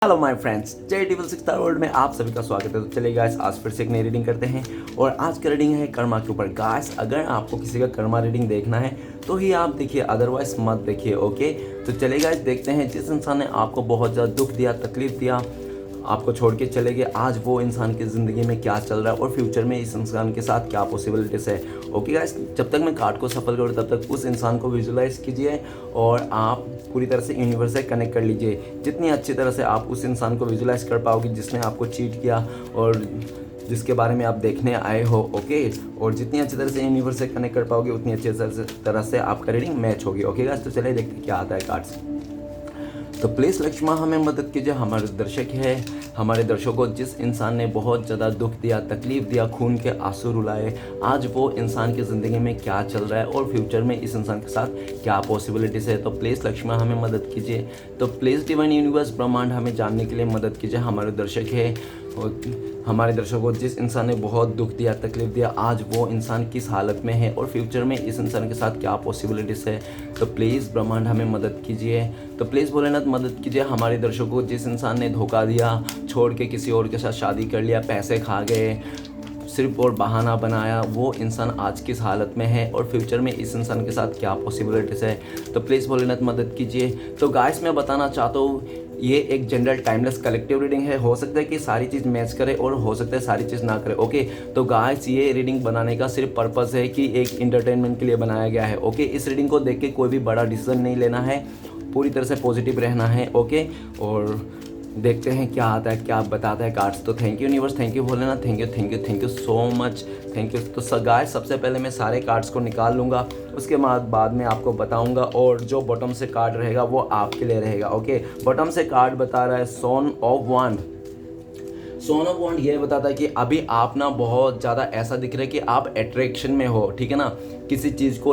Hello my friends, charitable sixer world में आप सभी का स्वागत है। तो चलिए गाइस, आज फिर से एक नई रीडिंग करते हैं और आज का रीडिंग है कर्मा के ऊपर। गाइस, अगर आपको किसी का कर्मा रीडिंग देखना है तो ही आप देखिए, अदरवाइज मत देखिए। ओके, तो चलिए गाइस, देखते हैं जिस इंसान ने आपको बहुत ज़्यादा दुख दिया, तकलीफ दिया, आपको छोड़ के चले गए, आज वो इंसान की ज़िंदगी में क्या चल रहा है और फ्यूचर में इस इंसान के साथ क्या पॉसिबिलिटीज़ है। ओके गाइस, जब तक मैं कार्ड को सफल करूँ तब तक उस इंसान को विजुलाइज कीजिए और आप पूरी तरह से यूनिवर्स से कनेक्ट कर लीजिए। जितनी अच्छी तरह से आप उस इंसान को विजुलाइज कर पाओगे जिसने आपको चीट किया और जिसके बारे में आप देखने आए हो। ओके, और जितनी अच्छी तरह से यूनिवर्स से कनेक्ट कर पाओगे उतनी अच्छी तरह से आपका रीडिंग मैच होगी। ओके गाइस, तो चलिए देखते हैं क्या आता है कार्ड्स। तो प्लीज़ लक्ष्मा हमें मदद कीजिए। हमारे दर्शक है, हमारे दर्शकों, जिस इंसान ने बहुत ज़्यादा दुख दिया, तकलीफ़ दिया, खून के आंसू रुलाए, आज वो इंसान की ज़िंदगी में क्या चल रहा है और फ्यूचर में इस इंसान के साथ क्या पॉसिबिलिटीज़ है। तो प्लीज़ लक्ष्मा हमें मदद कीजिए। तो प्लीज़ डिवाइन यूनिवर्स ब्रह्मांड हमें जानने के लिए मदद कीजिए। हमारे दर्शक है और हमारे दर्शकों, जिस इंसान ने बहुत दुख दिया, तकलीफ दिया, आज वो इंसान किस हालत में है और फ्यूचर में इस इंसान के साथ क्या पॉसिबिलिटीज़ है। तो प्लीज़ ब्रह्मांड हमें मदद कीजिए। तो प्लीज़ भोलेनाथ मदद कीजिए। हमारे दर्शकों, जिस इंसान ने धोखा दिया, छोड़ के किसी और के साथ शादी कर लिया, पैसे खा गए, सिर्फ और बहाना बनाया, वो इंसान आज किस हालत में है और फ्यूचर में इस इंसान के साथ क्या पॉसिबिलिटीज़ है। तो प्लीज़ भोलेनाथ मदद कीजिए। तो गाइस, मैं बताना चाहता हूँ, ये एक जनरल टाइमलेस कलेक्टिव रीडिंग है। हो सकता है कि सारी चीज़ मैच करे और हो सकता है सारी चीज़ ना करे। ओके, तो गाइस, ये रीडिंग बनाने का सिर्फ पर्पस है कि एक इंटरटेनमेंट के लिए बनाया गया है। ओके, इस रीडिंग को देख के कोई भी बड़ा डिसीजन नहीं लेना है, पूरी तरह से पॉजिटिव रहना है। ओके, और देखते हैं क्या आता है, क्या बताता है कार्ड्स। तो thank you universe, thank you Bholenath, thank you so much, thank you. तो गाइस, सबसे पहले मैं सारे कार्ड्स को निकाल लूँगा, उसके बाद में आपको बताऊंगा और जो बॉटम से कार्ड रहेगा वो आपके लिए रहेगा। ओके, बॉटम से कार्ड बता रहा है सोन ऑफ वांड। सोन ऑफ वांड ये बताता है कि अभी आप ना बहुत ज़्यादा ऐसा दिख रहा है कि आप अट्रैक्शन में हो, ठीक है ना, किसी चीज़ को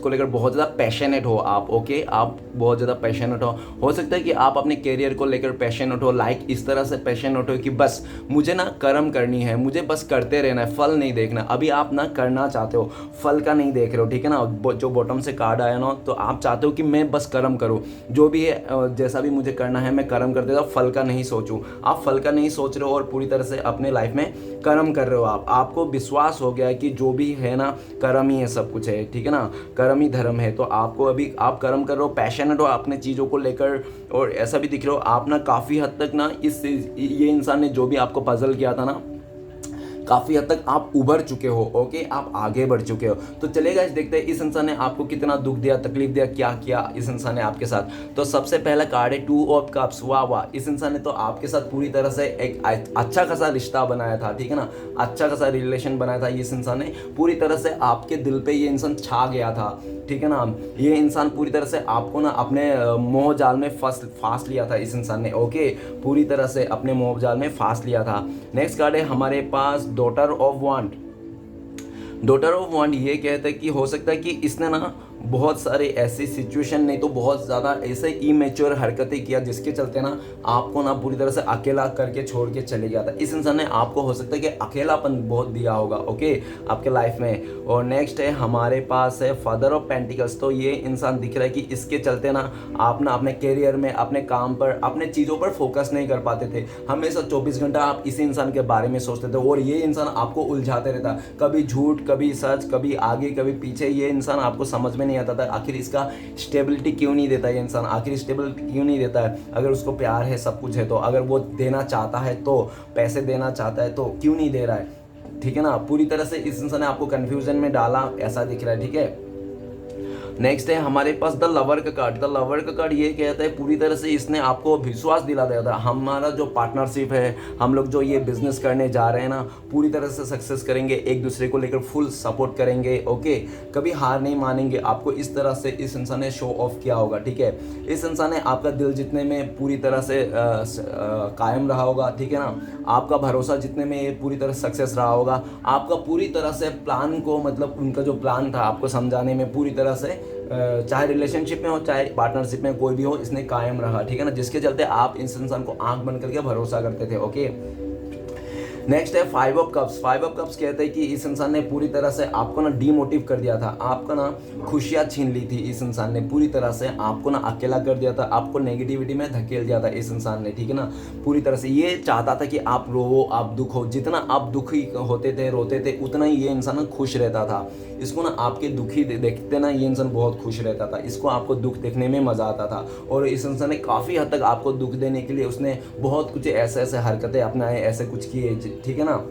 लेकर बहुत ज़्यादा पैशनेट हो आप। ओके, आप बहुत ज़्यादा पैशनेट हो सकता है कि आप अपने करियर को लेकर पैशनेट हो, लाइक इस तरह से पैशनेट हो कि बस मुझे ना कर्म करनी है, मुझे बस करते रहना है, फल नहीं देखना। अभी आप ना करना चाहते हो, फल का नहीं देख रहे हो, ठीक है ना। जो बॉटम से कार्ड आया ना, तो आप चाहते हो कि मैं बस कर्म करूँ, जो भी है, जैसा भी मुझे करना है मैं कर्म करते जाऊँ, फल का नहीं सोचूँ। आप फल का नहीं सोच रहे हो और पूरी तरह से अपने लाइफ में कर्म कर रहे हो। आपको विश्वास हो गया है कि जो भी है ना, कर्म ही है सब कुछ है, ठीक है ना, कर्म ही धर्म है। तो आपको अभी आप कर्म कर रहे हो, पैशनेट हो अपने चीज़ों को लेकर, और ऐसा भी दिख रहे हो आप ना काफ़ी हद तक ना ये इंसान ने जो भी आपको पजल किया था ना, काफ़ी हद तक आप उभर चुके हो। ओके, आप आगे बढ़ चुके हो। तो चलेगा, इस देखते हैं इस इंसान ने आपको कितना दुख दिया, तकलीफ दिया, क्या किया इस इंसान ने आपके साथ। तो सबसे पहला कार्ड है टू ऑफ कप्स। वाह वाह, इस इंसान ने तो आपके साथ पूरी तरह से एक अच्छा खासा रिश्ता बनाया था, ठीक है ना, अच्छा खासा रिलेशन बनाया था। इस इंसान ने पूरी तरह से आपके दिल पे ये इंसान छा गया था, ठीक है ना। ये इंसान पूरी तरह से आपको ना अपने मोह जाल में फांस लिया था इस इंसान ने। ओके, पूरी तरह से अपने मोह जाल में फांस लिया था। नेक्स्ट कार्ड है हमारे पास डॉटर ऑफ वांड। डॉटर ऑफ वांड ये कहता है कि हो सकता है कि इसने ना बहुत सारे ऐसी सिचुएशन, नहीं तो बहुत ज़्यादा ऐसे इमेच्योर हरकतें किया जिसके चलते ना आपको ना पूरी तरह से अकेला करके छोड़ के चले गया था। इस इंसान ने आपको हो सकता है कि अकेलापन बहुत दिया होगा, ओके, आपके लाइफ में। और नेक्स्ट है हमारे पास है फादर ऑफ पेंटिकल्स। तो ये इंसान दिख रहा है कि इसके चलते ना आप ना अपने करियर में, अपने काम पर, अपने चीज़ों पर फोकस नहीं कर पाते थे। हमेशा 24 घंटा आप इसी इंसान के बारे में सोचते थे और ये इंसान आपको उलझाते रहता, कभी झूठ, कभी सच, कभी आगे, कभी पीछे। ये इंसान आपको समझ में नहीं आता था आखिर इसका स्टेबिलिटी क्यों नहीं देता, ये इंसान आखिर स्टेबिलिटी क्यों नहीं देता है। अगर उसको प्यार है, सब कुछ है, तो अगर वो देना चाहता है, तो पैसे देना चाहता है, तो क्यों नहीं दे रहा है, ठीक है ना। पूरी तरह से इस इंसान ने आपको कंफ्यूजन में डाला, ऐसा दिख रहा है, ठीक है। नेक्स्ट है हमारे पास द लवर का कार्ड। द लवर का कार्ड ये कहता है पूरी तरह से इसने आपको विश्वास दिला दिया था, हमारा जो पार्टनरशिप है, हम लोग जो ये बिजनेस करने जा रहे हैं ना, पूरी तरह से सक्सेस करेंगे, एक दूसरे को लेकर फुल सपोर्ट करेंगे। ओके, कभी हार नहीं मानेंगे। आपको इस तरह से इस इंसान ने शो ऑफ किया होगा, ठीक है। इस इंसान ने आपका दिल जीतने में पूरी तरह से कायम रहा होगा, ठीक है ना। आपका भरोसा जीतने में पूरी तरह सक्सेस रहा होगा। आपका पूरी तरह से प्लान को, मतलब उनका जो प्लान था आपको समझाने में पूरी तरह से, चाहे रिलेशनशिप में हो चाहे पार्टनरशिप में कोई भी हो, इसने कायम रहा, ठीक है ना, जिसके चलते आप इस इंसान को आंख बंद करके भरोसा करते थे। ओके, नेक्स्ट है five of cups. Five of cups कहते हैं कि इस इंसान ने पूरी तरह से आपको ना डीमोटिव कर दिया था, आपका ना खुशियाँ छीन ली थी। इस इंसान ने पूरी तरह से आपको ना अकेला कर दिया था, आपको नेगेटिविटी में धकेल दिया था इस इंसान ने, ठीक है ना। पूरी तरह से ये चाहता था कि आप रोवो, आप दुख हो, जितना आप दुखी होते थे, रोते थे, उतना ही ये इंसान खुश रहता था। इसको ना आपके दुखी देखते ना ये इंसान बहुत खुश रहता था, इसको आपको दुख देखने में मज़ा आता था। और इस इंसान ने काफ़ी हद तक आपको दुख देने के लिए उसने बहुत कुछ ऐसे ऐसे हरकतें अपनाए, ऐसे कुछ किए, ठीक है ना,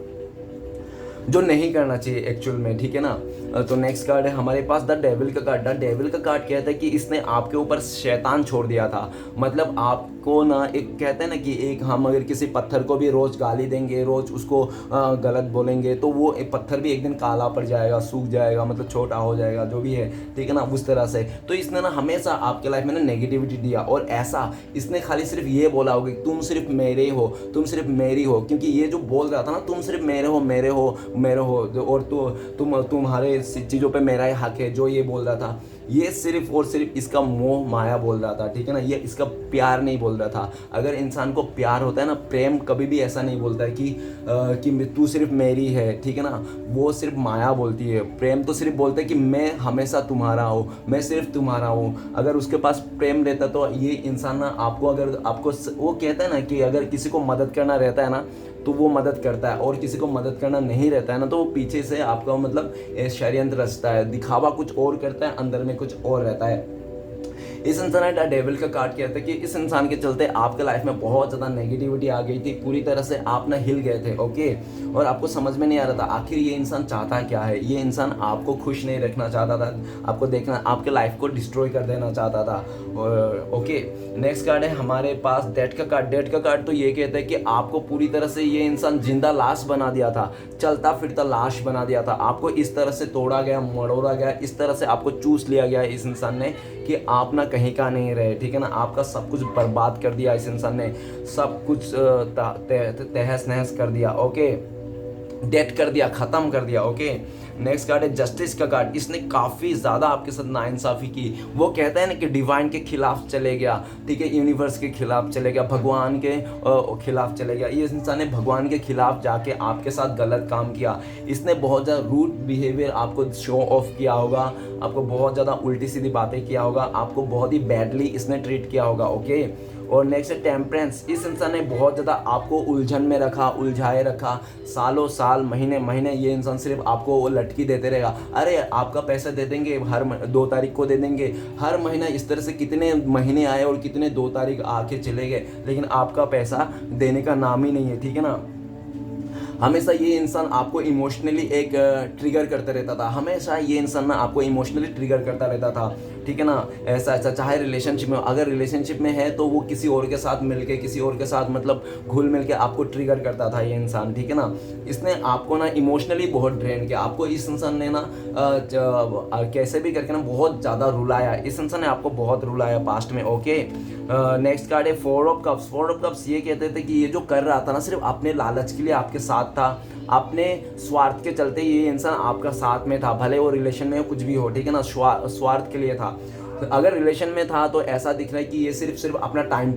जो नहीं करना चाहिए एक्चुअल में, ठीक है ना। तो नेक्स्ट कार्ड है हमारे पास द डेविल का कार्ड। द डेविल का कार्ड कहता है कि इसने आपके ऊपर शैतान छोड़ दिया था। मतलब आपको ना एक कहते हैं ना कि एक हम अगर किसी पत्थर को भी रोज़ गाली देंगे, रोज़ उसको गलत बोलेंगे, तो वो एक पत्थर भी एक दिन काला पड़ जाएगा, सूख जाएगा, मतलब छोटा हो जाएगा, जो भी है, ठीक है ना, उस तरह से। तो इसने ना हमेशा आपके लाइफ में ना नेगेटिविटी दिया, और ऐसा इसने खाली सिर्फ ये बोला होगा कि तुम सिर्फ मेरे हो, तुम सिर्फ मेरी हो, क्योंकि ये जो बोल रहा था ना, तुम सिर्फ मेरे हो, मेरे हो, मेरे हो, और तुम्हारे चीज़ों पे मेरा ही हक है, जो ये बोल रहा था, ये सिर्फ और सिर्फ इसका मोह माया बोल रहा था, ठीक है ना। ये इसका प्यार नहीं बोल रहा था। अगर इंसान को प्यार होता है ना, प्रेम कभी भी ऐसा नहीं बोलता है कि तू सिर्फ मेरी है, ठीक है ना। वो सिर्फ माया बोलती है। प्रेम तो सिर्फ बोलता है कि मैं हमेशा तुम्हारा हूँ, मैं सिर्फ तुम्हारा हूँ। अगर उसके पास प्रेम रहता तो ये इंसान ना आपको, अगर आपको, वो कहता है ना कि अगर किसी को मदद करना रहता है ना, तो वो मदद करता है, और किसी को मदद करना नहीं रहता है ना, तो वो पीछे से आपका मतलब षड्यंत्र रचता है, दिखावा कुछ और करता है, अंदर में कुछ और रहता है। इस इंसान ने डेविल का कार्ड कहता है कि इस इंसान के चलते आपके लाइफ में बहुत ज़्यादा नेगेटिविटी आ गई थी, पूरी तरह से आप ना हिल गए थे, ओके। और आपको समझ में नहीं आ रहा था आखिर ये इंसान चाहता क्या है। ये इंसान आपको खुश नहीं रखना चाहता था, आपको देखना, आपके लाइफ को डिस्ट्रॉय कर देना चाहता था, और ओके। नेक्स्ट कार्ड है हमारे पास डेथ का कार्ड। डेथ का कार्ड तो ये कहता है कि आपको पूरी तरह से ये इंसान जिंदा लाश बना दिया था, चलता फिरता लाश बना दिया था। आपको इस तरह से तोड़ा गया, मड़ोड़ा गया, इस तरह से आपको चूस लिया गया इस इंसान ने कि आप ना कहीं का नहीं रहे, ठीक है ना। आपका सब कुछ बर्बाद कर दिया इस इंसान ने, सब कुछ तहस नहस कर दिया, ओके, डेट कर दिया, ख़त्म कर दिया, ओके। नेक्स्ट कार्ड है जस्टिस का कार्ड। इसने काफ़ी ज़्यादा आपके साथ नाइंसाफ़ी की। वो कहता है ना कि डिवाइन के खिलाफ चले गया, ठीक है, यूनिवर्स के खिलाफ चले गया, भगवान के खिलाफ चले गया। ये इंसान ने भगवान के खिलाफ जाके आपके साथ गलत काम किया। इसने बहुत ज़्यादा रूड बिहेवियर आपको शो ऑफ किया होगा, आपको बहुत ज़्यादा उल्टी सीधी बातें किया होगा, आपको बहुत ही बैडली इसने ट्रीट किया होगा, ओके। और नेक्स्ट है टेम्परेंस। इस इंसान ने बहुत ज़्यादा आपको उलझन में रखा, उलझाए रखा, सालों साल, महीने महीने ये इंसान सिर्फ आपको वो लटकी देते रहेगा। अरे आपका पैसा दे देंगे, हर 2 तारीख को दे देंगे, हर महीना। इस तरह से कितने महीने आए और कितने 2 तारीख आके चले गए, लेकिन आपका पैसा देने का नाम ही नहीं है, ठीक है ना। हमेशा ये इंसान आपको इमोशनली एक ट्रिगर करता रहता था, हमेशा ये इंसान ना आपको इमोशनली ट्रिगर करता रहता था, ठीक है ना। ऐसा ऐसा चाहे रिलेशनशिप में, अगर रिलेशनशिप में है तो वो किसी और के साथ मिलके, किसी और के साथ मतलब घुल मिल के आपको ट्रिगर करता था ये इंसान, ठीक है ना। इसने आपको ना इमोशनली बहुत ड्रेन किया। आपको इस इंसान ने ना कैसे भी करके ना बहुत ज़्यादा रुलाया। इस इंसान ने आपको बहुत रुलाया पास्ट में, ओके। नेक्स्ट कार्ड है 4 ऑफ कप्स। 4 ऑफ कप्स ये कहते थे कि ये जो कर रहा था ना सिर्फ अपने लालच के लिए आपके साथ था, अपने स्वार्थ के चलते ये इंसान आपका साथ में था, भले वो रिलेशन में कुछ भी हो, ठीक है ना, स्वार्थ के लिए था। अगर रिलेशन में था तो ऐसा दिख रहा है कि ये सिर्फ अपना टाइम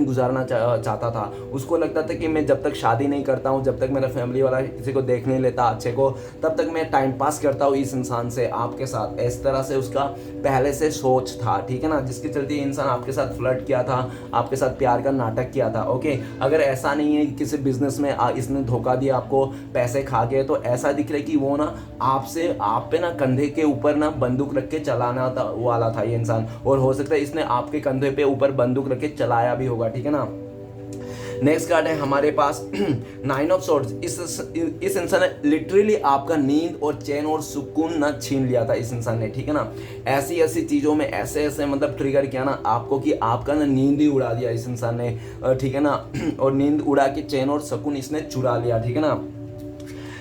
गुजारना चाहता था। उसको लगता था कि मैं जब तक शादी नहीं करता हूँ, जब तक मेरा फैमिली वाला किसी को देख नहीं लेता अच्छे को, तब तक मैं टाइम पास करता हूँ इस इंसान से, आपके साथ। इस तरह से उसका पहले से सोच था, ठीक है ना, जिसके चलते ये इंसान आपके साथ फ्लर्ट किया था, आपके साथ प्यार का नाटक किया था, ओके। अगर ऐसा नहीं है किसी बिजनेस में इसने धोखा दिया, आपको पैसे खा गए, तो ऐसा दिख रहा है कि वो ना आप पे ना कंधे के ऊपर ना बंदूक रख के चलाना वाला था ये इंसान, और हो सकता है इसने आपके कंधे पे ऊपर बंदूक रख के चलाया भी होगा, ठीक है ना। नेक्स्ट कार्ड है हमारे पास 9 ऑफ सॉर्ड्स। इस इंसान ने लिटरली आपका नींद और चैन और सुकून ना छीन लिया था इस इंसान ने, ठीक है ना। ऐसी ऐसी चीज़ों में ऐसे मतलब ट्रिगर किया ना आपको कि आपका ना नींद ही उड़ा दिया इस इंसान ने, ठीक है ना। और नींद उड़ा के चैन और सुकून इसने चुरा लिया, ठीक है ना।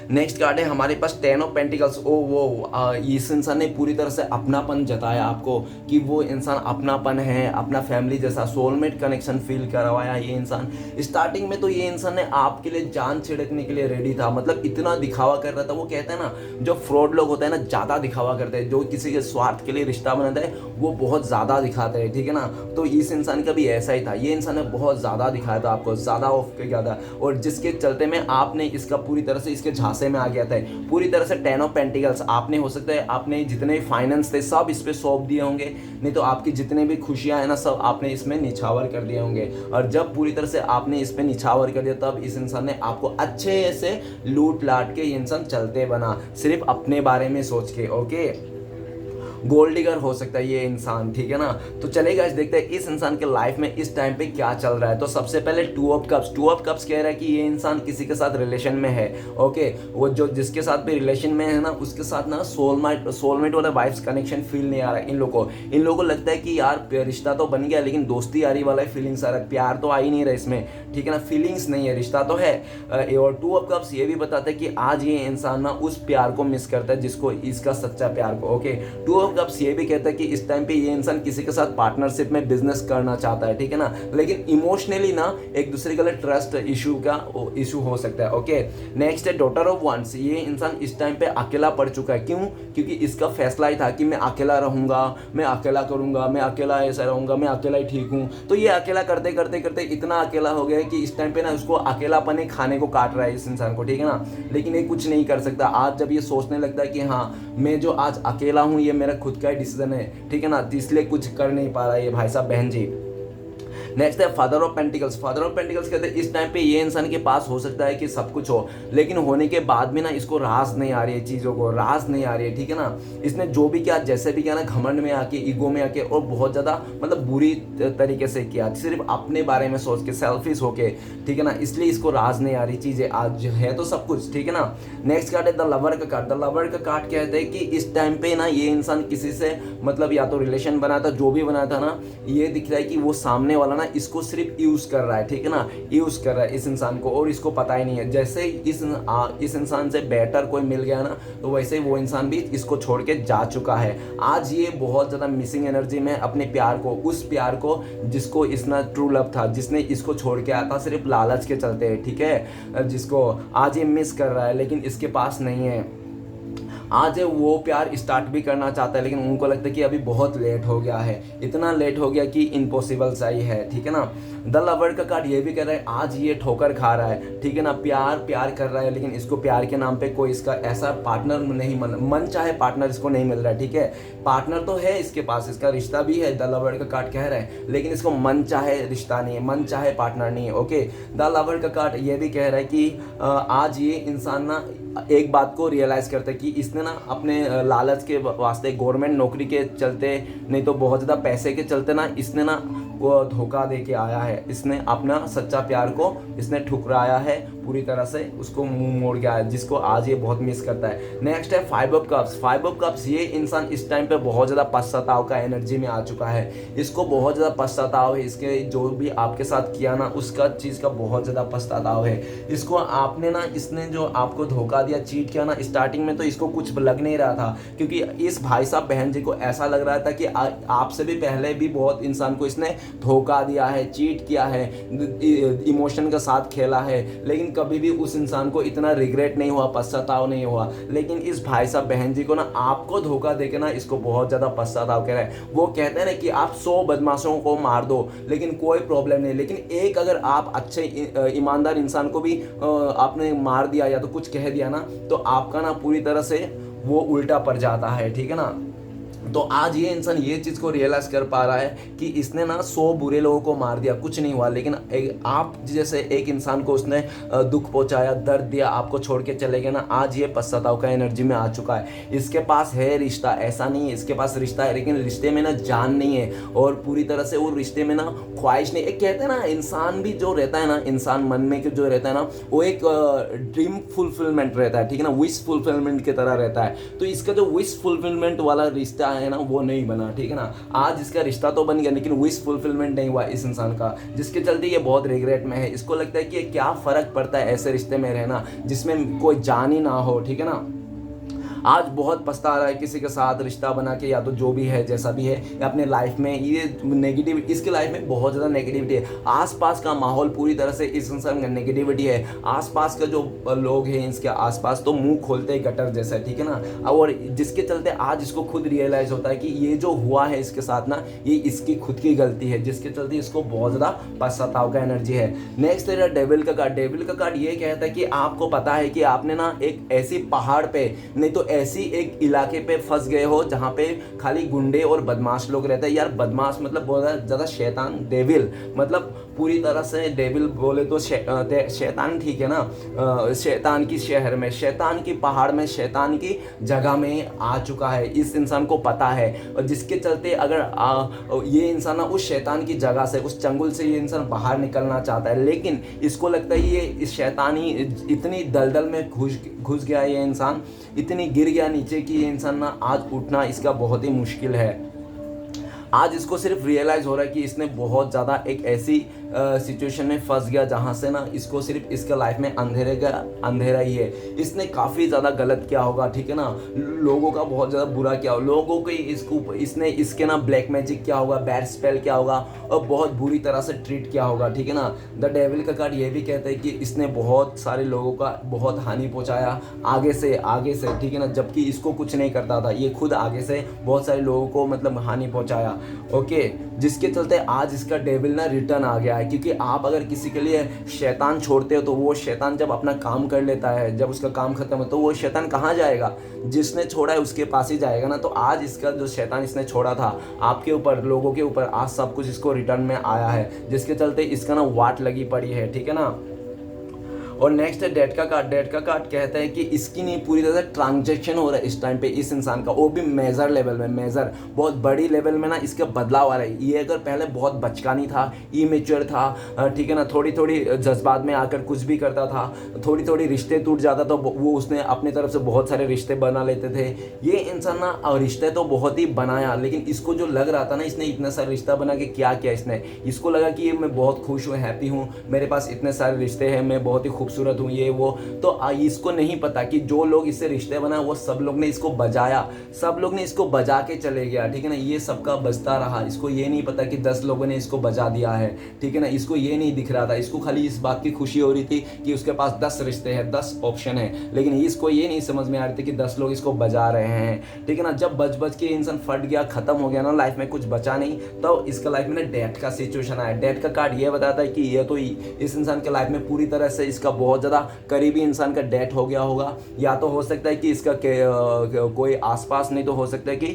नेक्स्ट कार्ड है हमारे पास 10 ऑफ पेंटिकल्स। ओ वो इस इंसान ने पूरी तरह से अपनापन जताया आपको कि वो इंसान अपनापन है, अपना फैमिली जैसा सोलमेट कनेक्शन फील करवाया ये इंसान। स्टार्टिंग में तो ये इंसान ने आपके लिए जान छिड़कने के लिए रेडी था, मतलब इतना दिखावा कर रहा था। वो कहते हैं ना, जो फ्रॉड लोग होते हैं ना, ज़्यादा दिखावा करते हैं, जो किसी के स्वार्थ के लिए रिश्ता बनाते हैं वो बहुत ज़्यादा दिखाते हैं, ठीक है ना। तो इस इंसान का भी ऐसा ही था, ये इंसान ने बहुत ज़्यादा दिखाया था आपको, ज़्यादा ऑफ किया था, और जिसके चलते में आपने इसका पूरी तरह से इसके झांसे में आ गया था पूरी तरह से। 10 ऑफ पेंटिकल्स आपने, हो सकता है आपने जितने फाइनेंस थे सब इस पे सौंप दिए होंगे, नहीं तो आपकी जितने भी खुशियां हैं ना सब आपने इसमें निछावर कर दिए होंगे। और जब पूरी तरह से आपने इस पे निछावर कर दिया तब इस इंसान ने आपको अच्छे से लूट लाट के ये इंसान चलते बना, सिर्फ अपने बारे में सोच के। ओके, गोल्ड डिगर हो सकता है ये इंसान, ठीक है ना। तो चलेगा, इस देखते हैं इस इंसान के लाइफ में इस टाइम पे क्या चल रहा है। तो सबसे पहले 2 ऑफ कप्स। 2 ऑफ कप्स कह रहा है कि ये इंसान किसी के साथ रिलेशन में है। ओके, वो जो जिसके साथ भी रिलेशन में है ना उसके साथ ना सोलमेट वाला वाइफ्स कनेक्शन फील नहीं आ रहा है इन लोगों को लगता है कि यार रिश्ता तो बन गया लेकिन दोस्ती यारी वाला फीलिंग्स आ रहा है, प्यार तो आ ही नहीं रहा इसमें, ठीक है ना, फीलिंग्स नहीं है, रिश्ता तो है। और 2 ऑफ कप्स ये भी बताता है कि आज ये इंसान ना उस प्यार को मिस करता है जिसको इसका सच्चा प्यार को। ओके, 2 ऑफ कप्स ये भी कहता है कि इस टाइम पे ये इंसान किसी के साथ पार्टनरशिप में बिजनेस करना चाहता है, ठीक है ना, लेकिन इमोशनली ना एक दूसरे के लिए ट्रस्ट इशू हो सकता है। ओके, नेक्स्ट है डॉटर ऑफ वंस। ये इंसान इस टाइम पे अकेला पड़ चुका है। क्यों? क्योंकि इसका फैसला ही था कि मैं अकेला रहूंगा, मैं अकेला करूंगा, मैं अकेला ऐसा रहूंगा, मैं अकेला ही ठीक हूँ। तो ये अकेला करते करते करते इतना अकेला हो गया है कि इस टाइम पे ना उसको अकेलापन ही खाने को काट रहा है इस इंसान को, ठीक है ना, लेकिन ये कुछ नहीं कर सकता। आज जब ये सोचने लगता है कि हाँ मैं जो आज अकेला हूँ ये मेरा खुद का डिसीजन है, ठीक है ना, इसलिए कुछ कर नहीं पा रहा है ये भाई साहब बहन जी। नेक्स्ट है father of pentacles. Father of pentacles कहते हैं इस टाइम पे ये इंसान के पास हो सकता है कि सब कुछ हो, लेकिन होने के बाद भी ना इसको रास नहीं आ रही है, चीज़ों को रास नहीं आ रही है, ठीक है ना। इसने जो भी किया, जैसे भी किया ना, घमंड में आके, ईगो में आके, और बहुत ज़्यादा मतलब बुरी तरीके से किया, सिर्फ अपने बारे में सोच के, सेल्फिश होके, ठीक है ना, इसलिए इसको रास नहीं आ रही चीज़ें। आज है तो सब कुछ, ठीक है ना। नेक्स्ट कार्ड है द लवर का कार्ड। द लवर का कार्ड कहते हैं कि इस टाइम पे ना ये इंसान किसी से मतलब या तो रिलेशन बनाया था, जो भी बनाया था ना, ये दिख रहा है कि वो सामने वाला ना इसको सिर्फ यूज कर रहा है, ठीक है ना, यूज कर रहा है इस इंसान को, और इसको पता ही नहीं है। जैसे इस इंसान से बेटर कोई मिल गया ना, तो वैसे ही वो इंसान भी इसको छोड़ के जा चुका है। आज ये बहुत ज़्यादा मिसिंग एनर्जी में अपने प्यार को, उस प्यार को जिसको इसना ट्रू लव था, जिसने इसको छोड़ के आया था सिर्फ लालच के चलते, ठीक है, जिसको आज ये मिस कर रहा है लेकिन इसके पास नहीं है। आज वो प्यार स्टार्ट भी करना चाहता है लेकिन उनको लगता है कि अभी बहुत लेट हो गया है, इतना लेट हो गया कि इम्पॉसिबल सा ही है, ठीक है ना। द लवर का कार्ड ये भी कह रहा है आज ये ठोकर खा रहा है, ठीक है ना, प्यार कर रहा है लेकिन इसको प्यार के नाम पे कोई इसका ऐसा पार्टनर नहीं मन चाहे पार्टनर इसको नहीं मिल रहा है, ठीक है। पार्टनर तो है इसके पास, इसका रिश्ता भी है, द लवर का कार्ड कह रहा है, लेकिन इसको मन चाहे रिश्ता नहीं है, मन चाहे पार्टनर नहीं है। ओके, द लवर का कार्ड ये भी कह रहा है कि आज ये इंसान ना एक बात को रियलाइज़ करता है कि इसने ना अपने लालच के वास्ते, गवर्नमेंट नौकरी के चलते, नहीं तो बहुत ज़्यादा पैसे के चलते ना इसने ना वो धोखा दे के आया है, इसने अपना सच्चा प्यार को इसने ठुकराया है, पूरी तरह से उसको मुंह मोड़ गया है, जिसको आज ये बहुत मिस करता है। नेक्स्ट है 5 ऑफ कप्स। 5 ऑफ कप्स ये इंसान इस टाइम पे बहुत ज़्यादा पश्चाताव का एनर्जी में आ चुका है, इसको बहुत ज़्यादा पश्चाताव है, इसके जो भी आपके साथ किया ना उसका चीज़ का बहुत ज़्यादा पश्चाताव है। इसको आपने ना, इसने जो आपको धोखा दिया, चीट किया ना, स्टार्टिंग में तो इसको कुछ लग नहीं रहा था, क्योंकि इस भाई साहब बहन जी को ऐसा लग रहा था कि आपसे भी पहले भी बहुत इंसान को इसने धोखा दिया है, चीट किया है, इमोशन के साथ खेला है, लेकिन कभी भी उस इंसान को इतना रिग्रेट नहीं हुआ, पश्चाताव नहीं हुआ। लेकिन इस भाई साहब बहन जी को ना आपको धोखा देके ना इसको बहुत ज़्यादा पश्चाताव कह रहा है। वो कहते हैं ना कि आप 100 बदमाशों को मार दो लेकिन कोई प्रॉब्लम नहीं, लेकिन एक अगर आप अच्छे ईमानदार इंसान को भी आपने मार दिया या तो कुछ कह दिया ना, तो आपका ना पूरी तरह से वो उल्टा पड़ जाता है, ठीक है ना। तो आज ये इंसान ये चीज़ को रियलाइज़ कर पा रहा है कि इसने ना 100 बुरे लोगों को मार दिया, कुछ नहीं हुआ, लेकिन आप जैसे एक इंसान को उसने दुख पहुंचाया, दर्द दिया, आपको छोड़ के चले गए ना, आज ये पश्चाताव का एनर्जी में आ चुका है। इसके पास है रिश्ता, ऐसा नहीं है, इसके पास रिश्ता है लेकिन रिश्ते में ना जान नहीं है, और पूरी तरह से वो रिश्ते में ना ख्वाहिश नहीं। एक कहते हैं ना, इंसान भी जो रहता है ना, इंसान मन में जो रहता है ना, वो एक ड्रीम फुलफिलमेंट रहता है, ठीक है ना, विश फुलफिलमेंट की तरह रहता है। तो इसका जो विश फुलफिलमेंट वाला रिश्ता है ना वो नहीं बना, ठीक है ना। आज इसका रिश्ता तो बन गया लेकिन विश फुलफिलमेंट नहीं हुआ इस इंसान का, जिसके चलते ये बहुत रिग्रेट में है। इसको लगता है कि क्या फ़र्क पड़ता है ऐसे रिश्ते में रहना जिसमें कोई जान ही ना हो, ठीक है ना। आज बहुत पछता रहा है किसी के साथ रिश्ता बना के, या तो जो भी है जैसा भी है, या अपने लाइफ में ये नेगेटिव, इसके लाइफ में बहुत ज़्यादा नेगेटिविटी है। आसपास का माहौल पूरी तरह से इस इंसान का नेगेटिविटी है। आसपास का जो लोग हैं इसके आसपास तो मुंह खोलते ही गटर जैसा है, ठीक है ना। और जिसके चलते आज इसको खुद रियलाइज़ होता है कि ये जो हुआ है इसके साथ ना, ये इसकी खुद की गलती है, जिसके चलते इसको बहुत ज़्यादा पश्चाताप का एनर्जी है। नेक्स्ट है डेविल का कार्ड। डेविल का कार्ड ये कहता है कि आपको पता है कि आपने ना एक ऐसी पहाड़ पे, नहीं तो ऐसी एक इलाके पे फंस गए हो जहाँ पे खाली गुंडे और बदमाश लोग रहते हैं। यार बदमाश मतलब बहुत ज़्यादा शैतान, डेविल मतलब पूरी तरह से डेविल बोले तो शैतान, ठीक है ना। शैतान की शहर में, शैतान की पहाड़ में, शैतान की जगह में आ चुका है, इस इंसान को पता है। और जिसके चलते अगर ये इंसान ना उस शैतान की जगह से, उस चंगुल से ये इंसान बाहर निकलना चाहता है, लेकिन इसको लगता है ये इस शैतानी इतनी दलदल में घुस गया, ये इंसान इतनी गिर गया नीचे कि ये इंसान ना आज उठना इसका बहुत ही मुश्किल है। आज इसको सिर्फ रियलाइज़ हो रहा है कि इसने बहुत ज़्यादा एक ऐसी सिचुएशन में फंस गया जहाँ से ना इसको सिर्फ इसके लाइफ में अंधेरा ही है। इसने काफ़ी ज़्यादा गलत किया होगा, ठीक है ना। लोगों का बहुत ज़्यादा बुरा किया होगा, लोगों को इसने इसके ना ब्लैक मैजिक किया होगा, बैड स्पेल किया होगा और बहुत बुरी तरह से ट्रीट किया होगा, ठीक है ना। द डेविल का कार्ड ये भी कहता है कि इसने बहुत सारे लोगों का बहुत हानि पहुँचाया आगे से, ठीक है ना, जबकि इसको कुछ नहीं करता था, ये खुद आगे से बहुत सारे लोगों को मतलब हानि पहुँचाया। ओके, जिसके चलते आज इसका डेविल ना रिटर्न आ गया है। क्योंकि आप अगर किसी के लिए शैतान छोड़ते हो तो वो शैतान जब अपना काम कर लेता है, जब उसका काम खत्म हो तो वो शैतान कहाँ जाएगा? जिसने छोड़ा है उसके पास ही जाएगा ना। तो आज इसका जो शैतान इसने छोड़ा था आपके ऊपर, लोगों के ऊपर, आज सब कुछ इसको रिटर्न में आया है, जिसके चलते इसका ना वाट लगी पड़ी है, ठीक है ना। और नेक्स्ट है डेट का कार्ड। डेट का कार्ड कहता है कि इसकी नहीं पूरी तरह से ट्रांजैक्शन हो रहा है इस टाइम पे इस इंसान का, वो भी मेजर लेवल में, मेजर बहुत बड़ी लेवल में ना इसका बदलाव आ रहा है। ये अगर पहले बहुत बचकानी था, इमेच्योर था, ठीक है ना, थोड़ी थोड़ी जज्बात में आकर कुछ भी करता था, थोड़ी थोड़ी रिश्ते टूट जाता तो वो उसने अपनी तरफ से बहुत सारे रिश्ते बना लेते थे। ये इंसान ना रिश्ते तो बहुत ही बनाया, लेकिन इसको जो लग रहा था ना, इसने इतना सारा रिश्ता बना के क्या किया इसने, इसको लगा कि ये मैं बहुत खुश हूँ, हैप्पी हूँ, मेरे पास इतने सारे रिश्ते हैं, मैं बहुत ही खूबसूरत हूँ, ये वो। तो इसको नहीं पता कि जो लोग इससे रिश्ते बनाए वो सब लोग ने इसको बजाया, सब लोग ने इसको बजा के चले गया, ठीक है ना। ये सबका बजता रहा, इसको ये नहीं पता कि 10 लोगों ने इसको बजा दिया है, ठीक है ना। इसको ये नहीं दिख रहा था, इसको खाली इस बात की खुशी हो रही थी कि उसके पास 10 रिश्ते हैं, 10 ऑप्शन है, लेकिन इसको ये नहीं समझ में आ रही थी कि 10 लोग इसको बजा रहे हैं, ठीक है ना। जब बच के इंसान फट गया, खत्म हो गया ना, लाइफ में कुछ बचा नहीं, तो इसका लाइफ में ना डेथ का सिचुएशन आया। डेथ का कार्ड ये बताता है कि ये तो इस इंसान के लाइफ में पूरी तरह से इसका बहुत ज़्यादा करीबी इंसान का डेथ हो गया होगा, या तो हो सकता है कि इसका कोई आसपास, नहीं तो हो सकता है कि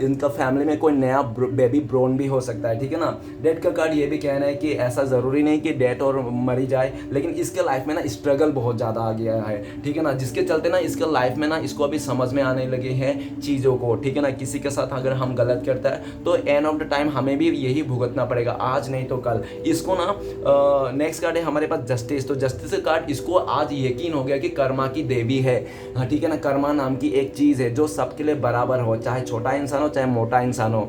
इनका फैमिली में कोई नया बेबी ब्रोन भी हो सकता है, ठीक है ना। डेथ का कार्ड ये भी कहना है कि ऐसा ज़रूरी नहीं कि डेथ और मरी जाए, लेकिन इसके लाइफ में ना स्ट्रगल बहुत ज़्यादा आ गया है, ठीक है ना, जिसके चलते ना इसके लाइफ में ना इसको अभी समझ में आने लगे हैं चीज़ों को, ठीक है ना। किसी के साथ अगर हम गलत करता है तो एंड ऑफ द टाइम हमें भी यही भुगतना पड़ेगा, आज नहीं तो कल। इसको ना नेक्स्ट कार्ड है हमारे पास जस्टिस। तो जस्टिस का कार्ड, इसको आज यकीन हो गया कि कर्मा की देवी है, हाँ ठीक है ना। कर्मा नाम की एक चीज़ है जो सबके लिए बराबर हो, चाहे छोटा इंसान हो, चाहे मोटा इंसान हो,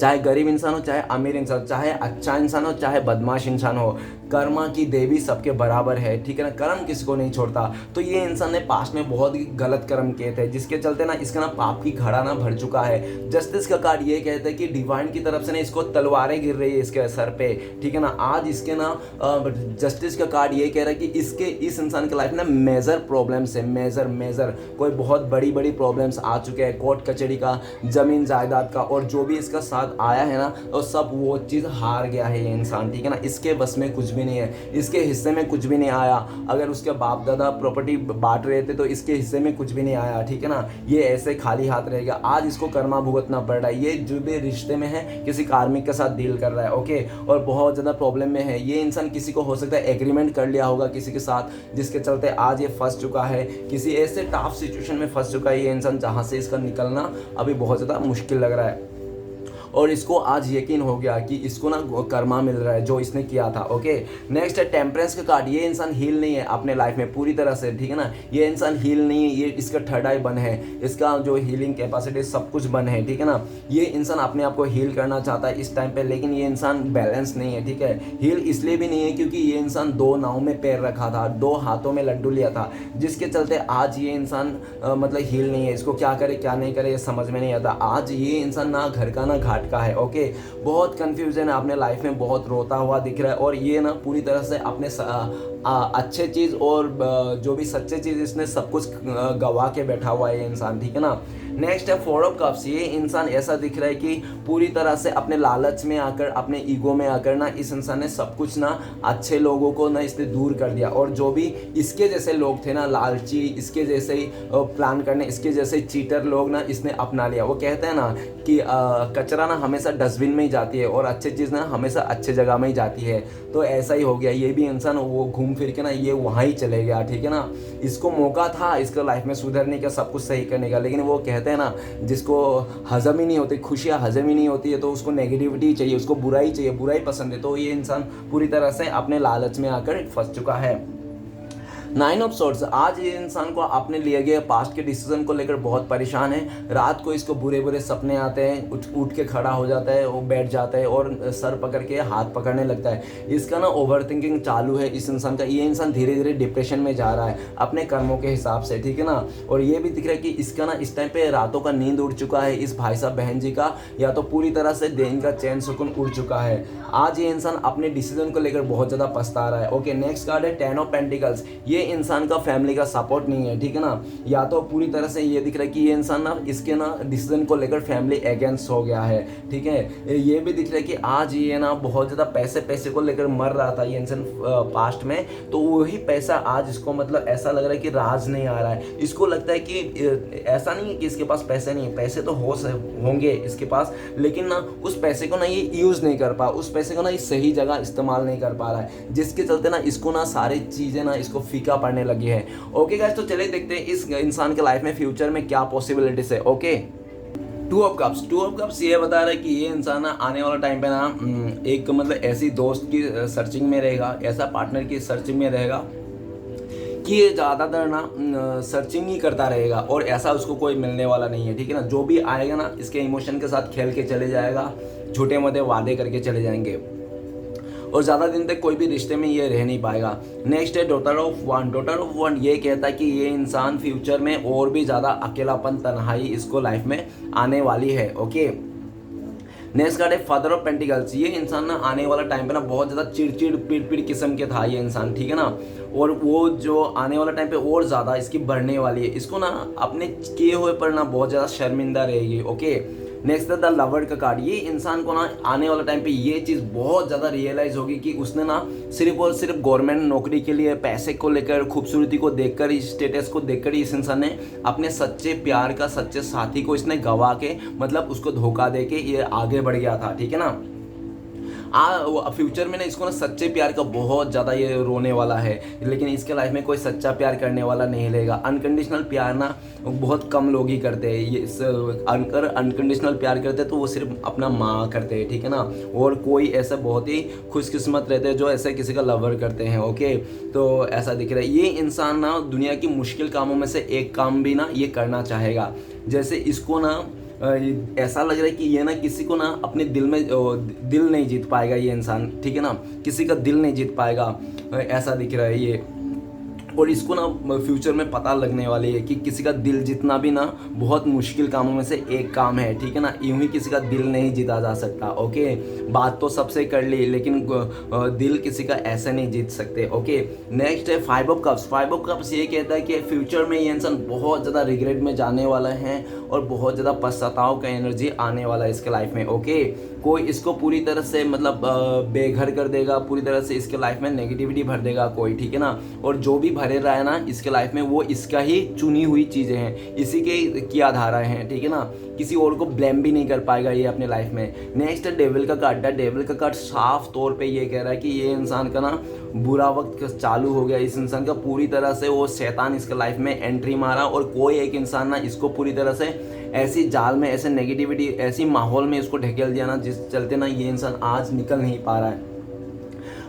चाहे गरीब इंसान हो, चाहे अमीर इंसान हो, चाहे अच्छा इंसान हो, चाहे बदमाश इंसान हो, कर्मा की देवी सबके बराबर है, ठीक है ना। कर्म किसी को नहीं छोड़ता। तो ये इंसान ने पास्ट में बहुत ही गलत कर्म किए थे, जिसके चलते ना इसका ना पाप की घड़ा ना भर चुका है। जस्टिस का कार्ड ये कहता है कि डिवाइन की तरफ से ना इसको तलवारें गिर रही है इसके सर पे, ठीक है ना। आज इसके ना जस्टिस का कार्ड ये कह रहा है कि इस इंसान के लाइफ में मेजर प्रॉब्लम्स है, मेजर कोई बहुत बड़ी प्रॉब्लम्स आ चुके हैं, कोर्ट कचहरी का, जमीन जायदाद का, और जो भी इसका साथ आया है ना, और सब वो चीज़ हार गया है ये इंसान, ठीक है ना। इसके बस में कुछ भी नहीं है, इसके हिस्से में कुछ भी नहीं आया। अगर उसके बाप दादा प्रॉपर्टी बांट रहे थे तो इसके हिस्से में कुछ भी नहीं आया, ठीक है ना। ये ऐसे खाली हाथ रहेगा, आज इसको कर्मा भुगतना पड़ रहा है। ये जो भी रिश्ते में है किसी कार्मिक के साथ डील कर रहा है, ओके, और बहुत ज़्यादा प्रॉब्लम में है। ये इंसान किसी को हो सकता है एग्रीमेंट कर लिया होगा किसी के साथ, जिसके चलते आज ये फंस चुका है, किसी ऐसे टफ सिचुएशन में फंस चुका है ये इंसान जहाँ से इसका निकलना अभी बहुत ज़्यादा मुश्किल लग रहा है। और इसको आज यकीन हो गया कि इसको ना कर्मा मिल रहा है जो इसने किया था। ओके, नेक्स्ट है टेम्परेंस का कार्ड। ये इंसान हील नहीं है अपने लाइफ में पूरी तरह से, ठीक है ना। ये इंसान हील नहीं है, ये इसका थर्ड आई बंद है, इसका जो हीलिंग कैपेसिटी सब कुछ बंद है, ठीक है ना। ये इंसान अपने आप को हील करना चाहता है इस टाइम पे, लेकिन ये इंसान बैलेंस नहीं है, ठीक है। हील इसलिए भी नहीं है क्योंकि ये इंसान दो नाव में पैर रखा था, दो हाथों में लड्डू लिया था, जिसके चलते आज ये इंसान मतलब हील नहीं है। इसको क्या करे क्या नहीं करे ये समझ में नहीं आता। आज ये इंसान ना घर का ना घाट का है। ओके, बहुत कंफ्यूजन है अपने लाइफ में, बहुत रोता हुआ दिख रहा है, और ये ना पूरी तरह से अपने अच्छे चीज़ और जो भी सच्चे चीज़ इसने सब कुछ गवा के बैठा हुआ है ये इंसान, ठीक है ना। नेक्स्ट है फोर ऑफ कप्स। ये इंसान ऐसा दिख रहा है कि पूरी तरह से अपने लालच में आकर, अपने ईगो में आकर ना इस इंसान ने सब कुछ ना अच्छे लोगों को ना इसने दूर कर दिया, और जो भी इसके जैसे लोग थे ना, लालची, इसके जैसे ही प्लान करने, इसके जैसे चीटर लोग ना इसने अपना लिया। वो कहते हैं ना कि कचरा ना हमेशा डस्टबिन में ही जाती है और अच्छी चीज़ ना हमेशा अच्छे जगह में ही जाती है। तो ऐसा ही हो गया, ये भी इंसान वो घूम फिर के ना ये वहाँ ही चले गया, ठीक है ना। इसको मौका था इसका लाइफ में सुधरने का, सब कुछ सही करने का, लेकिन वो कहते हैं ना जिसको हजम ही नहीं होती, खुशियाँ हजम ही नहीं होती है, तो उसको नेगेटिविटी चाहिए, उसको बुराई चाहिए, बुराई पसंद है। तो ये इंसान पूरी तरह से अपने लालच में आकर फंस चुका है। Nine of sorts. आज ये इंसान को अपने लिए गए पास्ट के डिसीजन को लेकर बहुत परेशान है। रात को इसको बुरे बुरे सपने आते हैं, उठ के खड़ा हो जाता है, वो बैठ जाता है और सर पकड़ के हाथ पकड़ने लगता है। इसका ना ओवर थिंकिंग चालू है इस इंसान का। ये इंसान धीरे धीरे डिप्रेशन में जा रहा है अपने कर्मों के हिसाब से, ठीक है ना। और ये भी दिख रहा है कि इसका ना इस टाइम पे रातों का नींद उड़ चुका है इस भाई साहब बहन जी का, या तो पूरी तरह से दिन का चैन सुकून उड़ चुका है। आज ये इंसान अपने डिसीजन को लेकर बहुत ज़्यादा पछता रहा है। ओके, नेक्स्ट कार्ड है टेन ऑफ पेंटिकल्स। ये इंसान का फैमिली का सपोर्ट नहीं है, ठीक है ना। या तो पूरी तरह से ये दिख रहा है कि ये इंसान ना इसके ना डिसीजन को लेकर फैमिली अगेंस्ट हो गया है, ठीक है। ये भी दिख रहा है कि आज ये ना बहुत ज़्यादा पैसे को लेकर मर रहा था ये इंसान पास्ट में, तो वही पैसा आज इसको मतलब ऐसा लग रहा है कि राज नहीं आ रहा है। इसको लगता है कि ऐसा नहीं है कि इसके पास पैसे नहीं है, पैसे तो होंगे इसके पास, लेकिन ना उस पैसे को ना ये यूज़ नहीं कर पा, उस पैसे को ना ये सही जगह इस्तेमाल नहीं कर पा रहा है, जिसके चलते ना इसको ना सारी चीज़ें ना इसको फीका पड़ने लगी है। ओके गाइस, तो चलिए देखते हैं इस इंसान के लाइफ में फ्यूचर में क्या पॉसिबिलिटीज है। ओके, टू ऑफ कप्स ये बता रहा है कि ये इंसान ना आने वाला टाइम पे ना एक मतलब ऐसी दोस्त की सर्चिंग में रहेगा, ऐसा पार्टनर की सर्चिंग में रहेगा कि ये ज़्यादातर ना सर्चिंग ही करता रहेगा, और ऐसा उसको कोई मिलने वाला नहीं है, ठीक है ना। जो भी आएगा ना इसके इमोशन के साथ खेल के चले जाएगा, झूठे मोटे वादे करके चले जाएंगे, और ज़्यादा दिन तक कोई भी रिश्ते में ये रह नहीं पाएगा। नेक्स्ट है डॉटर ऑफ वन। ये कहता है कि ये इंसान फ्यूचर में और भी ज़्यादा अकेलापन, तन्हाई इसको लाइफ में आने वाली है। ओके, नेक्स्ट कार्ड है फादर ऑफ पेंटिकल्स। ये इंसान ना आने वाला टाइम पे ना बहुत ज़्यादा चिड़चिड़ पीड़ किस्म के था ये इंसान, ठीक है ना। और वो जो आने वाला टाइम पे और ज़्यादा इसकी बढ़ने वाली है, इसको ना अपने किए हुए पर ना बहुत ज़्यादा शर्मिंदा रहेगी। ओके, नेक्स्ट है द लवर्ड का कार्ड। ये इंसान को ना आने वाला टाइम पे ये चीज़ बहुत ज़्यादा रियलाइज़ होगी कि उसने ना सिर्फ और सिर्फ गवर्नमेंट नौकरी के लिए, पैसे को लेकर, खूबसूरती को देखकर, स्टेटस को देखकर ही इस इंसान ने अपने सच्चे प्यार का, सच्चे साथी को इसने गवा के मतलब उसको धोखा दे के ये आगे बढ़ गया था, ठीक है ना। फ्यूचर में ना इसको ना सच्चे प्यार का बहुत ज़्यादा ये रोने वाला है, लेकिन इसके लाइफ में कोई सच्चा प्यार करने वाला नहीं रहेगा। अनकंडीशनल प्यार ना बहुत कम लोग ही करते हैं। ये अगर अनकंडीशनल प्यार करते तो वो सिर्फ अपना माँ करते हैं, ठीक है ना। और कोई ऐसा बहुत ही खुशकिस्मत रहते हैं जो ऐसे किसी का लवर करते हैं। ओके, तो ऐसा दिख रहा है ये इंसान ना दुनिया की मुश्किल कामों में से एक काम भी ना ये करना चाहेगा। जैसे इसको ना ऐसा लग रहा है कि ये ना किसी को ना अपने दिल में दिल नहीं जीत पाएगा ये इंसान, ठीक है ना। किसी का दिल नहीं जीत पाएगा, ऐसा दिख रहा है ये। और इसको ना फ्यूचर में पता लगने वाली है कि किसी का दिल जीतना भी ना बहुत मुश्किल कामों में से एक काम है, ठीक है ना। यूं ही किसी का दिल नहीं जीता जा सकता। ओके, बात तो सबसे कर ली, लेकिन दिल किसी का ऐसे नहीं जीत सकते। ओके, नेक्स्ट है फाइव ऑफ कप्स। ये कहता है कि फ्यूचर में ये इंसान बहुत ज़्यादा रिग्रेट में जाने वाला है और बहुत ज़्यादा पश्चाताव का एनर्जी आने वाला है इसके लाइफ में। ओके, कोई इसको पूरी तरह से मतलब बेघर कर देगा, पूरी तरह से इसके लाइफ में नेगेटिविटी भर देगा कोई, ठीक है ना। और जो भी भरे रहा है ना इसके लाइफ में वो इसका ही चुनी हुई चीज़ें हैं, इसी के किया धारा हैं, ठीक है ना। किसी और को ब्लेम भी नहीं कर पाएगा ये अपने लाइफ में। नेक्स्ट है डेविल का कार्ड। डेविल का कार्ड साफ तौर पे ये कह रहा है कि ये इंसान का ना बुरा वक्त चालू हो गया इस इंसान का, पूरी तरह से वो शैतान इसके लाइफ में एंट्री मारा और कोई एक इंसान ना इसको पूरी तरह से ऐसी जाल में, ऐसे नेगेटिविटी, ऐसी माहौल में इसको ढकेल दिया ना, जिस चलते ना ये इंसान आज निकल नहीं पा रहा है।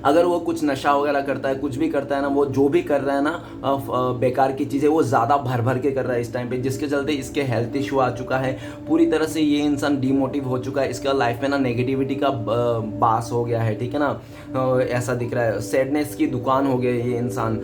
अगर वो कुछ नशा वगैरह करता है, कुछ भी करता है ना, वो जो भी कर रहा है ना बेकार की चीज़ें वो ज़्यादा भर भर के कर रहा है इस टाइम पे, जिसके चलते इसके हेल्थ इशू आ चुका है। पूरी तरह से ये इंसान डीमोटिव हो चुका है, इसका लाइफ में ना नेगेटिविटी का बास हो गया है, ठीक है ना। ऐसा दिख रहा है, सैडनेस की दुकान हो गया ये इंसान।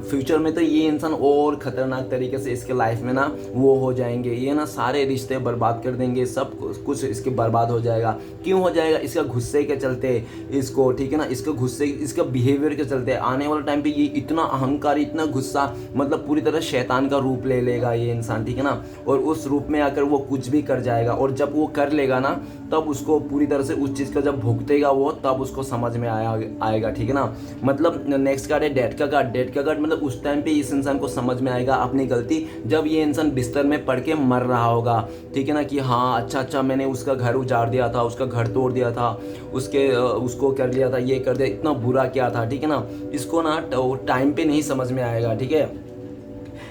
फ्यूचर में तो ये इंसान और ख़तरनाक तरीके से इसके लाइफ में ना वो हो जाएंगे, ये ना सारे रिश्ते बर्बाद कर देंगे, सब कुछ इसके बर्बाद हो जाएगा। क्यों हो जाएगा? इसका गुस्से के चलते इसको, ठीक है ना, इसका गुस्से, इसका बिहेवियर के चलते आने वाले टाइम पे ये इतना अहंकारी, इतना गुस्सा, मतलब पूरी तरह शैतान का रूप ले लेगा ये इंसान, ठीक है ना। और उस रूप में आकर वो कुछ भी कर जाएगा, और जब वो कर लेगा ना तब उसको पूरी तरह से उस चीज़ का जब भुगतेगा वो, तब उसको समझ में आएगा, ठीक है ना। मतलब नेक्स्ट कार्ड है डेथ का कार्ड। डेथ का कार्ड मतलब उस टाइम पे इस इंसान को समझ में आएगा अपनी गलती, जब ये इंसान बिस्तर में पड़ के मर रहा होगा, ठीक है ना, कि हाँ अच्छा मैंने उसका घर उजाड़ दिया था, उसका घर तोड़ दिया था, उसको कर लिया था, ये कर दिया, इतना बुरा क्या था, ठीक है ना। इसको ना टाइम पे नहीं समझ में आएगा, ठीक है।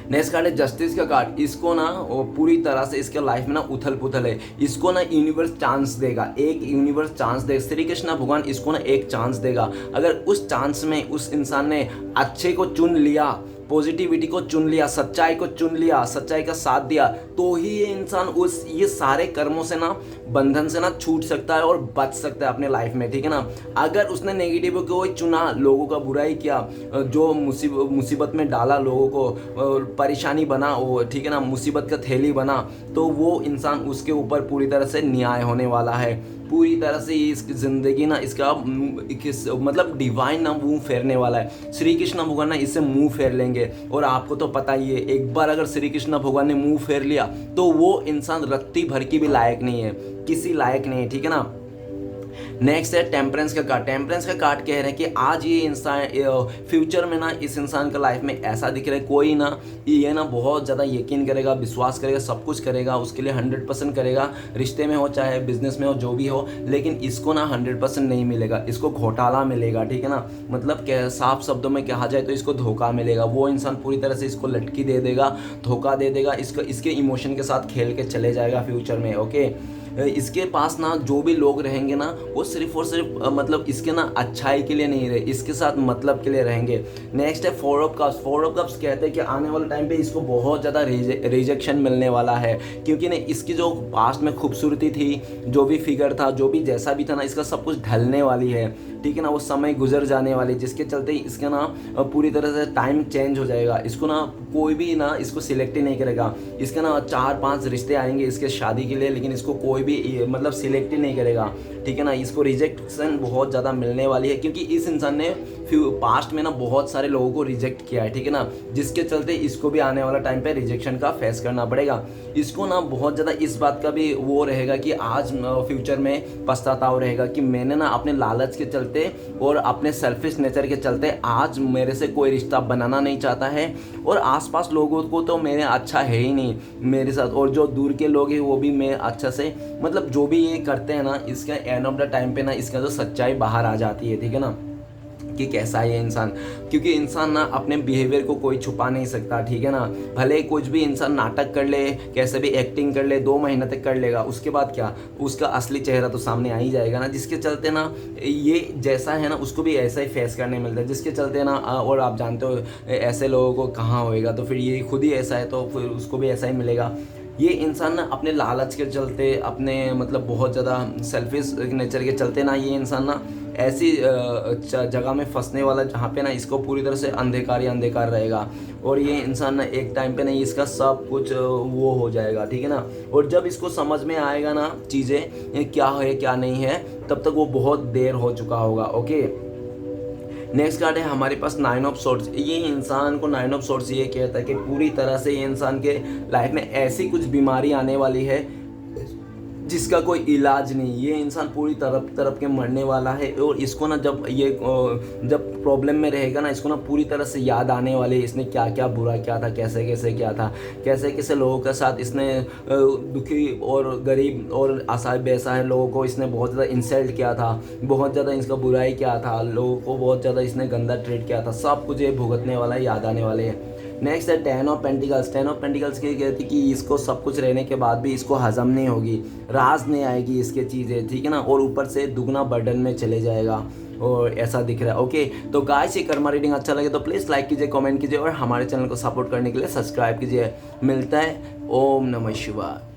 नेक्स्ट कार्ड है जस्टिस का कार्ड। इसको ना पूरी तरह से इसके लाइफ में ना उथल पुथल है, इसको ना यूनिवर्स चांस देगा, एक यूनिवर्स चांस देगा, श्री कृष्ण भगवान इसको ना एक चांस देगा। अगर उस चांस में उस इंसान ने अच्छे को चुन लिया, पॉजिटिविटी को चुन लिया, सच्चाई को चुन लिया, सच्चाई का साथ दिया, तो ही ये इंसान ये सारे कर्मों से ना, बंधन से ना छूट सकता है और बच सकता है अपने लाइफ में, ठीक है ना। अगर उसने नेगेटिव को चुना, लोगों का बुराई किया, जो मुसीबत में डाला, लोगों को परेशानी बना, वो ठीक है ना, मुसीबत का थैली बना, तो वो इंसान उसके ऊपर पूरी तरह से न्याय होने वाला है। पूरी तरह से इसकी ज़िंदगी ना इसका मतलब डिवाइन ना मुंह फेरने वाला है। श्री कृष्ण भगवान ना इससे मुंह फेर लेंगे, और आपको तो पता ही है, एक बार अगर श्री कृष्ण भगवान ने मुंह फेर लिया तो वो इंसान रत्ती भर की भी लायक नहीं है, किसी लायक नहीं है, ठीक है ना। नेक्स्ट है टेम्परेंस का कार्ड। टेम्परेंस का कार्ड कह रहे हैं कि आज ये इंसान फ्यूचर में ना इस इंसान का लाइफ में ऐसा दिख रहा है, कोई ना ये ना बहुत ज़्यादा यकीन करेगा, विश्वास करेगा, सब कुछ करेगा, उसके लिए 100% करेगा, रिश्ते में हो चाहे बिजनेस में हो, जो भी हो, लेकिन इसको ना 100% नहीं मिलेगा, इसको घोटाला मिलेगा, ठीक है ना। मतलब साफ शब्दों में कहा जाए तो इसको धोखा मिलेगा। वो इंसान पूरी तरह से इसको लटकी दे देगा, धोखा दे देगा, इसके इमोशन के साथ खेल के चले जाएगा फ्यूचर में, ओके। इसके पास ना जो भी लोग रहेंगे ना, वो सिर्फ और सिर्फ मतलब इसके ना अच्छाई के लिए नहीं रहे, इसके साथ मतलब के लिए रहेंगे। नेक्स्ट है four of cups. Four of cups कहते हैं कि आने वाले टाइम पे इसको बहुत ज़्यादा रिजेक्शन मिलने वाला है, क्योंकि ना इसकी जो पास्ट में खूबसूरती थी, जो भी फिगर था, जो भी जैसा भी था ना, इसका सब कुछ ढलने वाली है, ठीक है ना। वो समय गुजर जाने वाली, जिसके चलते इसका ना पूरी तरह से टाइम चेंज हो जाएगा। इसको ना कोई भी ना इसको सिलेक्ट ही नहीं करेगा, इसके ना 4-5 रिश्ते आएंगे इसके शादी के लिए, लेकिन इसको कोई भी मतलब सिलेक्ट ही नहीं करेगा, ठीक है ना। इसको रिजेक्शन बहुत ज़्यादा मिलने वाली है, क्योंकि इस इंसान ने पास्ट में ना बहुत सारे लोगों को रिजेक्ट किया है, ठीक है ना, जिसके चलते इसको भी आने वाला टाइम पे रिजेक्शन का फेस करना पड़ेगा। इसको ना बहुत ज़्यादा इस बात का भी वो रहेगा कि आज फ्यूचर में पछतावा रहेगा कि मैंने ना अपने लालच के चलते और अपने सेल्फिश नेचर के चलते आज मेरे से कोई रिश्ता बनाना नहीं चाहता है, और आसपास लोगों को तो मेरे अच्छा है ही नहीं मेरे साथ, और जो दूर के लोग हैं वो भी मैं अच्छा से, मतलब जो भी ये करते हैं ना, इसका एंड ऑफ द टाइम पे ना इसका जो सच्चाई बाहर आ जाती है, ठीक है ना, कि कैसा है ये इंसान। क्योंकि इंसान ना अपने बिहेवियर को कोई छुपा नहीं सकता, ठीक है ना। भले कुछ भी इंसान नाटक कर ले, कैसे भी एक्टिंग कर ले, 2 महीने तक कर लेगा, उसके बाद क्या, उसका असली चेहरा तो सामने आ ही जाएगा ना, जिसके चलते ना ये जैसा है ना उसको भी ऐसा ही फेस करने मिलता है, जिसके चलते ना, और आप जानते हो ऐसे लोगों को कहाँ होएगा, तो फिर ये खुद ही ऐसा है तो फिर उसको भी ऐसा ही मिलेगा। ये इंसान ना अपने लालच के चलते, अपने मतलब बहुत ज़्यादा सेल्फिश नेचर के चलते ना, ये इंसान ना ऐसी जगह में फंसने वाला जहाँ पे ना इसको पूरी तरह से अंधकार ही अंधकार रहेगा, और ये इंसान ना एक टाइम पे ना इसका सब कुछ वो हो जाएगा, ठीक है ना। और जब इसको समझ में आएगा ना चीज़ें क्या है क्या नहीं है, तब तक वो बहुत देर हो चुका होगा, ओके। नेक्स्ट कार्ड है हमारे पास 9 ऑफ सोर्ड्स। ये इंसान को 9 ऑफ सोर्ड्स ये कहता है कि पूरी तरह से ये इंसान के लाइफ में ऐसी कुछ बीमारी आने वाली है जिसका कोई इलाज नहीं। ये इंसान पूरी तरफ तरफ के मरने वाला है। और इसको ना जब प्रॉब्लम में रहेगा ना, इसको ना पूरी तरह से याद आने वाली है इसने क्या क्या बुरा किया था, कैसे कैसे किया था, कैसे कैसे लोगों के साथ इसने दुखी और गरीब और असहाय बेसहाय लोगों को इसने बहुत ज़्यादा इंसल्ट किया था, बहुत ज़्यादा इसका बुराई किया था, लोगों को बहुत ज़्यादा इसने गंदा ट्रीट किया था। सब कुछ ये भुगतने वाला है, याद आने वाले हैं। नेक्स्ट है ten of pentacles. Ten of pentacles की कहती कि इसको सब कुछ रहने के बाद भी इसको हजम नहीं होगी, रास नहीं आएगी इसके चीज़ें, ठीक है ना, और ऊपर से दुगना बर्डन में चले जाएगा और ऐसा दिख रहा है। ओके, तो गाइस ये कर्मा रीडिंग अच्छा लगे तो प्लीज़ लाइक कीजिए, कमेंट कीजिए और हमारे चैनल को सपोर्ट करने के लिए सब्सक्राइब कीजिए। मिलता है। ओम नमः शिवाय।